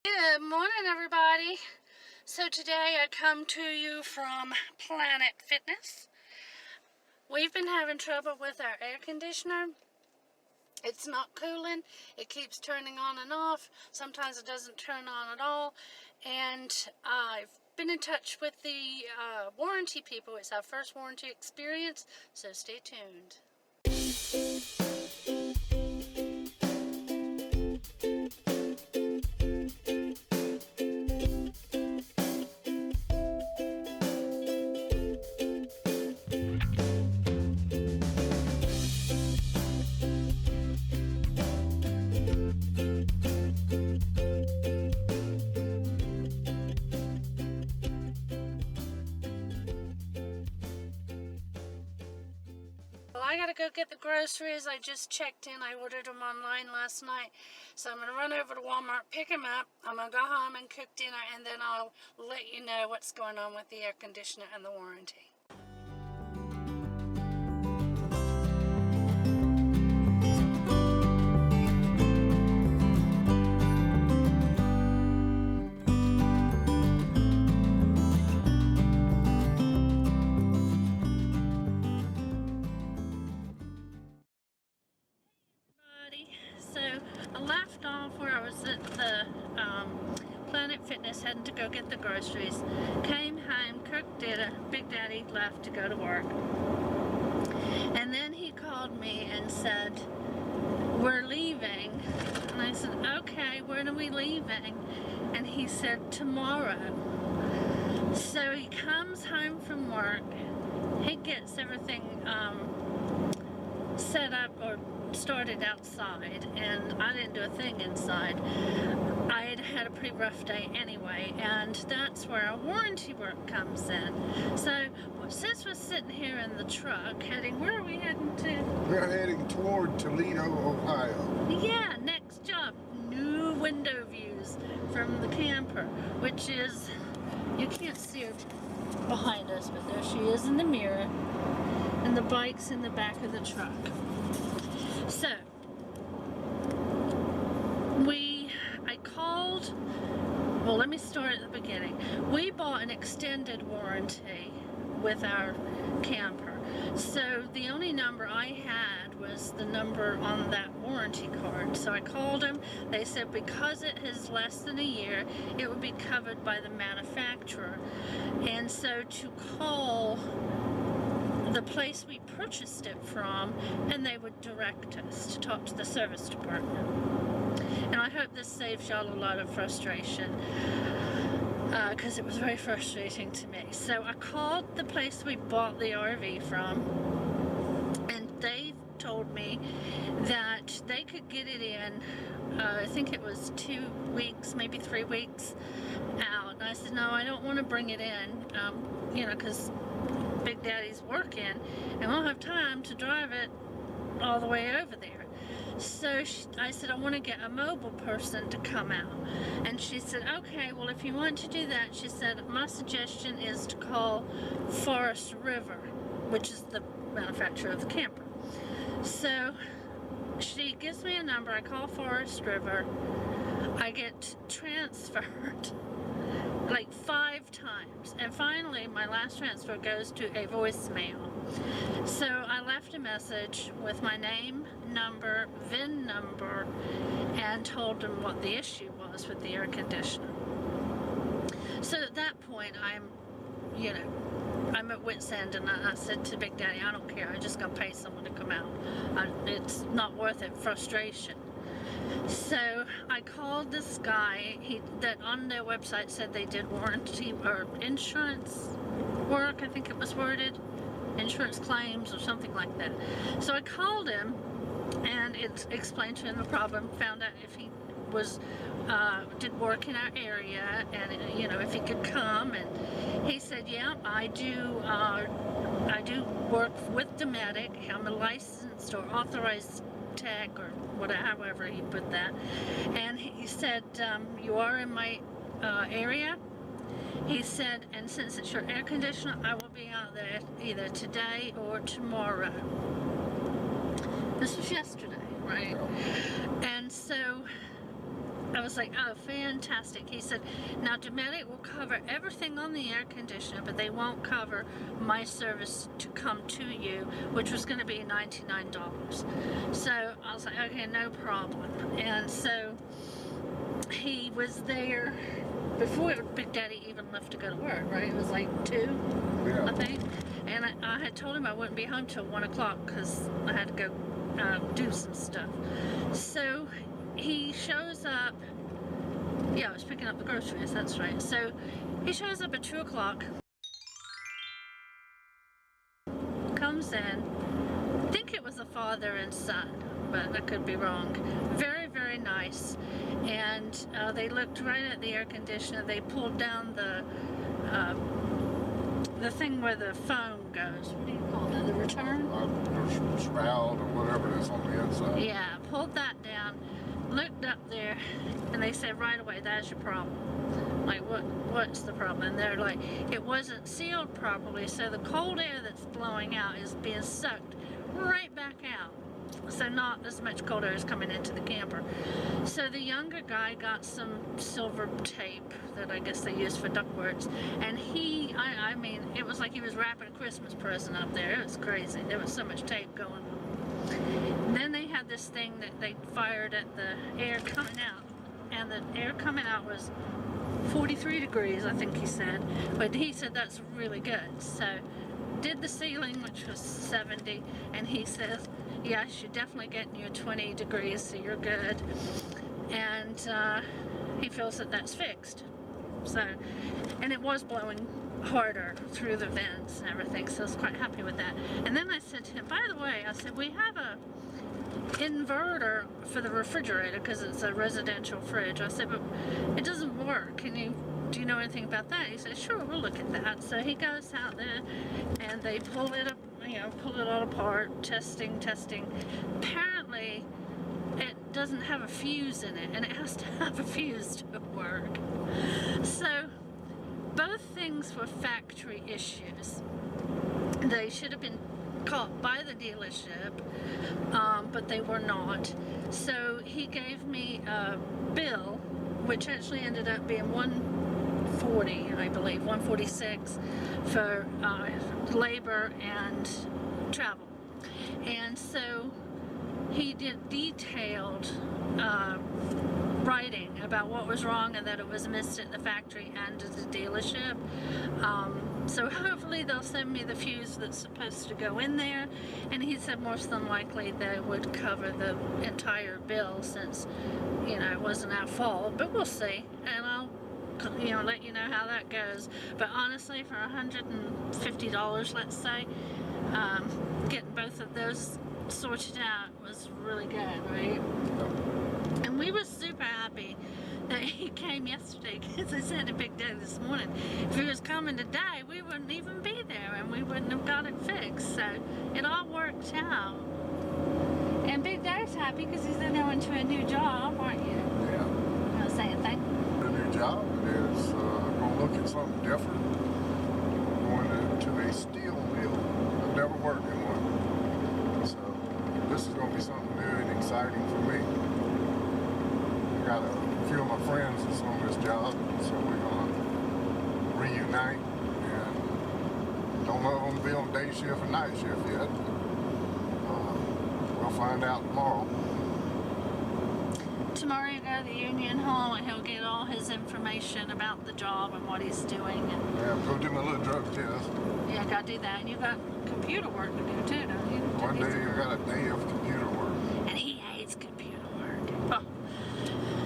Good morning, everybody. So today I come to you from Planet Fitness. We've been having trouble with our air conditioner. It's not cooling. It keeps turning on and off. Sometimes it doesn't turn on at all. And I've been in touch with the warranty people. It's our first warranty experience, so stay tuned. Well, I gotta go get the groceries. I just checked in. I ordered them online last night. So I'm gonna run over to Walmart, pick them up. I'm gonna go home and cook dinner, and then I'll let you know what's going on with the air conditioner and the warranty. So I left off where I was at the Planet Fitness, heading to go get the groceries. Came home, cooked dinner. Big Daddy left to go to work. And then he called me and said, "We're leaving." And I said, "Okay, when are we leaving?" And he said, "Tomorrow." So he comes home from work. He gets everything set up or started outside, and I didn't do a thing inside. I had had a pretty rough day anyway, and that's where our warranty work comes in. So since we're sitting here in the truck heading, where are we heading to? We're heading toward Toledo, Ohio. Yeah, next job, new window views from the camper, which is, you can't see her behind us, but there she is in the mirror, and the bike's in the back of the truck. So, I called, well, let me start at the beginning. We bought an extended warranty with our camper. So the only number I had was the number on that warranty card. So I called them. They said because it is less than a year, it would be covered by the manufacturer. And so to call the place we purchased it from, and they would direct us to talk to the service department. And I hope this saves y'all a lot of frustration, because it was very frustrating to me. So I called the place we bought the RV from, and they told me that they could get it in, I think it was 2 weeks, maybe 3 weeks out. And I said, no, I don't want to bring it in, because Big Daddy's working, and we won't have time to drive it all the way over there. So I said, I want to get a mobile person to come out. And she said, okay, well, if you want to do that, she said, my suggestion is to call Forest River, which is the manufacturer of the camper. So she gives me a number. I call Forest River. I get transferred like 5 times, and finally my last transfer goes to a voicemail. So I left a message with my name, number, VIN number, and told them what the issue was with the air conditioner. So at that point I'm at wit's end, and I said to Big Daddy, I don't care, I'm just gonna pay someone to come out. It's not worth it, frustration. So I called this guy that on their website said they did warranty or insurance work, I think it was worded, insurance claims or something like that. So I called him and it explained to him the problem, found out if he was did work in our area, and if he could come, and he said, yeah, I do work with Dometic. I'm a licensed or authorized tech, or whatever, however he put that. And he said, you are in my area. He said, and since it's your air conditioner, I will be out there either today or tomorrow. This was yesterday, right? And so I was like, oh, fantastic. He said, now Dometic will cover everything on the air conditioner, but they won't cover my service to come to you, which was going to be $99. So I was like, okay, no problem. And so he was there before Big Daddy even left to go to work, right? It was like 2, I think. And I had told him I wouldn't be home till 1 o'clock because I had to go do some stuff. So he shows up. Yeah, I was picking up the groceries, that's right. So he shows up at 2 o'clock, comes in. I think it was a father and son, but I could be wrong. Very, very nice. And they looked right at the air conditioner. They pulled down the thing where the foam goes. What do you call it? The return? The shroud or whatever it is on the inside. Yeah, pulled that down, looked up there, and they said right away, that's your problem. Like, what's the problem? And they're like, it wasn't sealed properly, so the cold air that's blowing out is being sucked right back out. So not as much cold air is coming into the camper. So the younger guy got some silver tape that I guess they use for ductworks, and I mean, it was like he was wrapping a Christmas present up there. It was crazy. There was so much tape going on. And then they had this thing that they fired at the air coming out, and the air coming out was 43 degrees, I think he said, but he said that's really good. So did the ceiling, which was 70, and he says, yes, you're definitely getting your 20 degrees, so you're good. And he feels that that's fixed. So, and it was blowing harder through the vents and everything, so I was quite happy with that. And then I said to him, by the way, I said, we have a inverter for the refrigerator because it's a residential fridge. I said, but it doesn't work. Do you know anything about that? He said, sure, we'll look at that. So he goes out there and they pull it up, pull it all apart, testing. Apparently it doesn't have a fuse in it, and it has to have a fuse to work. So both things were factory issues. They should have been caught by the dealership, but they were not. So he gave me a bill, which actually ended up being $140, I believe, $146 for labor and travel. And so he did detailed writing about what was wrong and that it was missed at the factory and at the dealership. So hopefully they'll send me the fuse that's supposed to go in there, and he said most than likely they would cover the entire bill since, it wasn't our fault, but we'll see, and I'll let you know how that goes. But honestly, for $150, let's say, getting both of those sorted out was really good, right? And we were super happy that he came yesterday, because I said to Big Daddy this morning, if he was coming today, we wouldn't even be there and we wouldn't have got it fixed. So it all worked out. And Big Daddy's happy because he's in there into a new job, aren't you? Yeah. You want to say anything? A new job is going to look at something different. Going into a steel mill. I've never worked in one. So this is going to be something new and exciting for me. I got a few of my friends that's on this job, so we're going to reunite, and don't know if I'm going to be on day shift or night shift yet. We'll find out tomorrow. Tomorrow you go to the union hall and he'll get all his information about the job and what he's doing. And Yeah, go do my little drug test. yeah, gotta do that. And you've got computer work to do too, don't you? One day I got a day of computer work. And he hates computer work. Oh.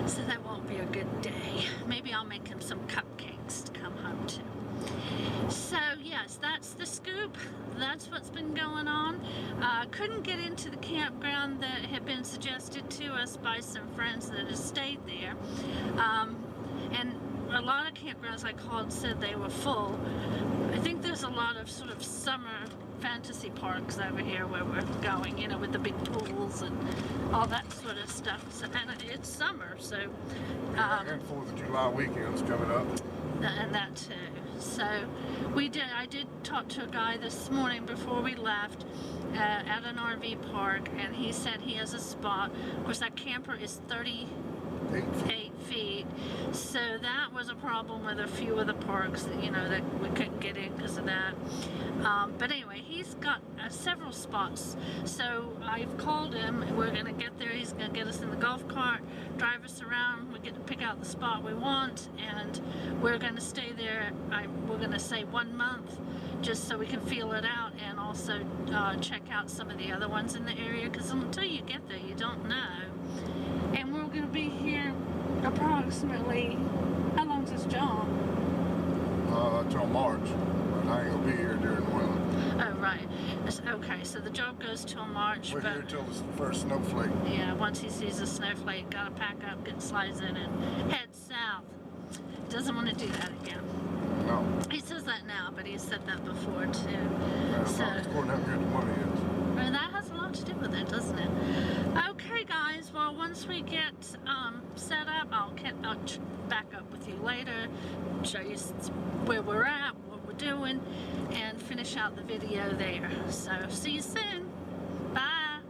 So that won't be a good day. Maybe I'll make him some cupcakes to come home to. So yes, that's the scoop. That's what's been going on. Couldn't get into the campground that had been suggested to us by some friends that have stayed there. And a lot of campgrounds I called said they were full. I think there's a lot of sort of summer fantasy parks over here where we're going, with the big pools and all that sort of stuff. So, and it's summer, so... And 4th of July weekend's coming up. And that too. So I did talk to a guy this morning before we left at an RV park, and he said he has a spot. Of course, that camper is 30 8 feet. 8 feet. So that was a problem with a few of the parks that, you know, that we couldn't get in because of that. But anyway, he's got several spots. So I've called him. We're going to get there. He's going to get us in the golf cart, drive us around. We get to pick out the spot we want, and we're going to stay there. We're going to say 1 month, just so we can feel it out, and also check out some of the other ones in the area, because until you get there, you don't know. And we're going to be here approximately, how long's this job? Till March, but I ain't gonna be here during the winter. Oh, right. Okay, so the job goes till March. We're but here till the first snowflake. yeah, once he sees a snowflake, gotta pack up, get slides in, and head south. Doesn't want to do that again. No. He says that now, but he said that before too. Yeah, So, it's according to how good the money is. well, that has a lot to do with it, doesn't it? Okay, guys. Well, once we get set up, I'll back up with you later, show you where we're at, what we're doing, and finish out the video there. So, see you soon. Bye.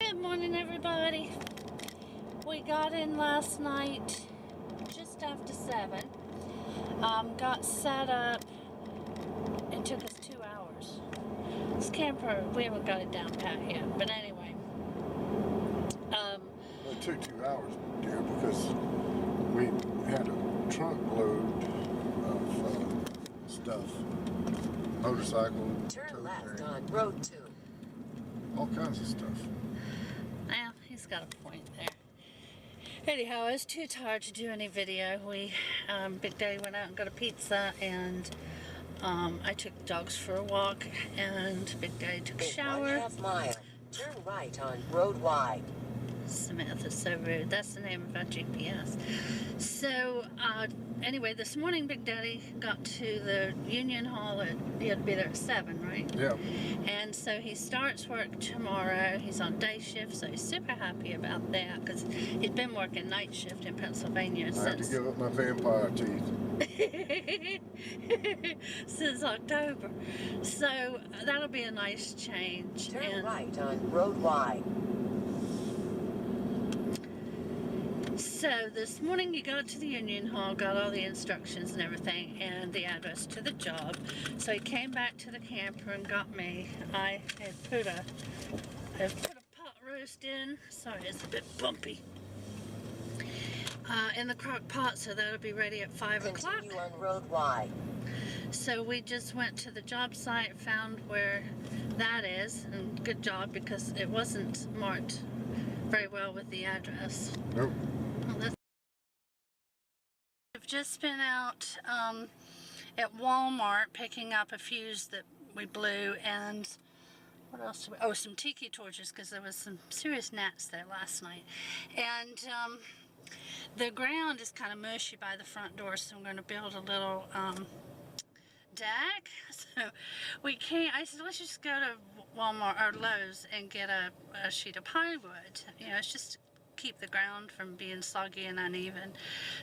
Good morning, everybody. We got in last night just after 7. Got set up. It took us 2 hours. This camper, we haven't got it down pat yet. But anyway. It took 2 hours, dear, because we had a trunk load of stuff. Motorcycle, Turn left on Road 2. all kinds of stuff. Well, he's got a point there. Anyhow, I was too tired to do any video. Big Daddy went out and got a pizza, and I took the dogs for a walk, and Big Daddy took a In shower. 1/2 mile, turn right on Road Wide. Samantha's so rude. That's the name of our GPS. So, anyway, this morning Big Daddy got to the Union Hall he had to be there at 7, right? Yeah. And so he starts work tomorrow. He's on day shift, so he's super happy about that, because he'd been working night shift in Pennsylvania I have to since give up my vampire teeth. since October. So that'll be a nice change. Turn And right on Road Wide. so this morning he got to the Union Hall, got all the instructions and everything, and the address to the job. So he came back to the camper and got me. I had put a pot roast in. Sorry, it's a bit bumpy. In the crock pot, so that'll be ready at 5 o'clock. Continue on Road Wide. So we just went to the job site, found where that is, and good job, because it wasn't marked very well with the address. Nope. Well, I've just been out at Walmart picking up a fuse that we blew, and what else? Some tiki torches, because there was some serious gnats there last night. And the ground is kind of mushy by the front door, so I'm going to build a little deck. So we can't. I said, let's just go to Walmart or Lowe's and get a sheet of plywood. You know, it's just to keep the ground from being soggy and uneven.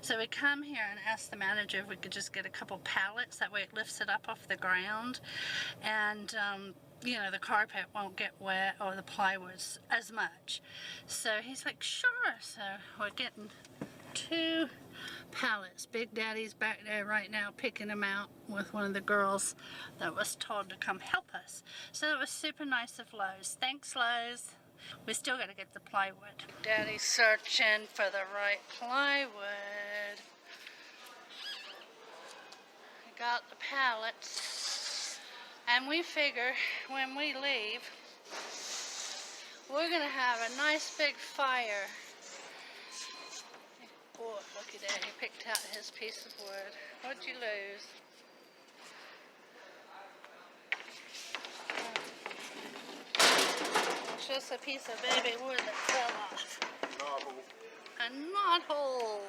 So we come here and ask the manager if we could just get a couple pallets. That way it lifts it up off the ground, and you know, the carpet won't get wet or the plywood as much. So he's like, sure. So we're getting 2 pallets. Big Daddy's back there right now picking them out with one of the girls that was told to come help us. So that was super nice of Lowe's. Thanks, Lowe's. We still got to get the plywood. Daddy's searching for the right plywood. We got the pallets, and we figure when we leave, we're gonna have a nice big fire. Boy, look at that, he picked out his piece of wood. What'd you lose? It's just a piece of baby wood that fell off. A knothole.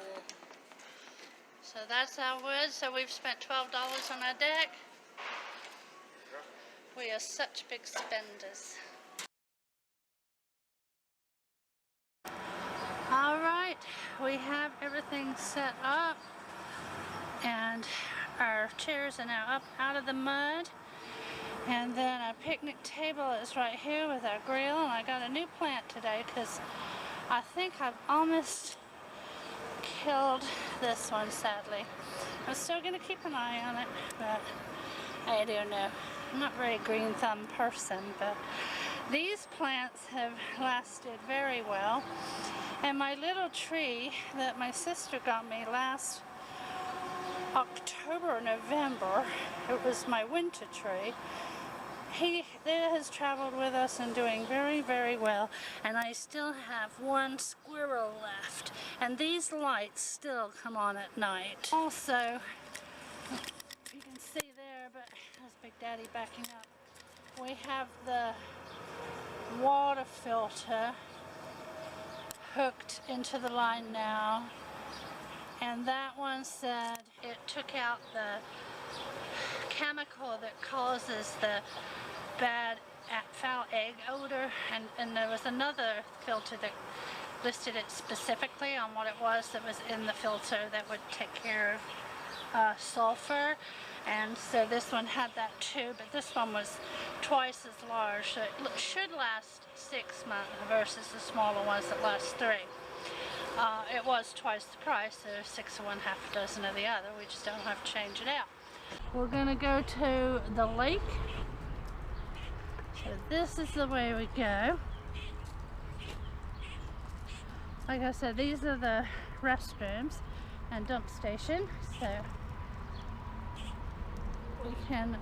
So that's our wood. So we've spent $12 on our deck. We are such big spenders. All right, we have everything set up, and our chairs are now up out of the mud, And then our picnic table is right here with our grill. And I got a new plant today because I think I've almost killed this one, sadly. I'm still going to keep an eye on it, but I don't know. I'm not a very green thumb person, but these plants have lasted very well. And my little tree that my sister got me last October or November, it was my winter tree. It has traveled with us and doing very, very well. And I still have one squirrel left. And these lights still come on at night. Also, you can see there, but that's Big Daddy backing up. We have the water filter hooked into the line now. And that one said it took out the chemical that causes the bad foul egg odor, and there was another filter that listed it specifically on what it was that was in the filter that would take care of sulfur, and so this one had that too, but this one was twice as large, so it should last 6 months versus the smaller ones that last 3. It was twice the price, so 6 of one, half a dozen of the other. We just don't have to change it out. We're gonna go to the lake. So this is the way we go. Like I said, these are the restrooms and dump station, so we can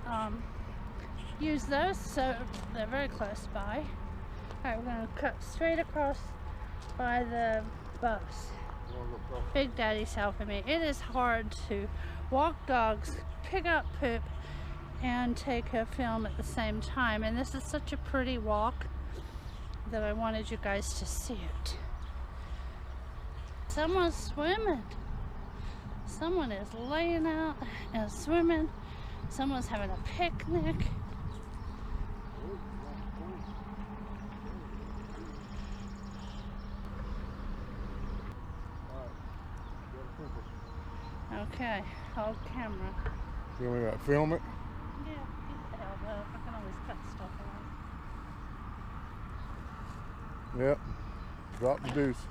use those, so they're very close by. Alright, we're gonna cut straight across by the bus. Big Daddy's helping me. It is hard to walk dogs, pick up poop, and take a film at the same time, and this is such a pretty walk that I wanted you guys to see it. Someone's swimming. Someone is laying out and swimming. Someone's having a picnic. Okay, hold camera. You want me to film it? Yeah, get the elbow. I can always cut stuff out. Yep. Drop the deuce.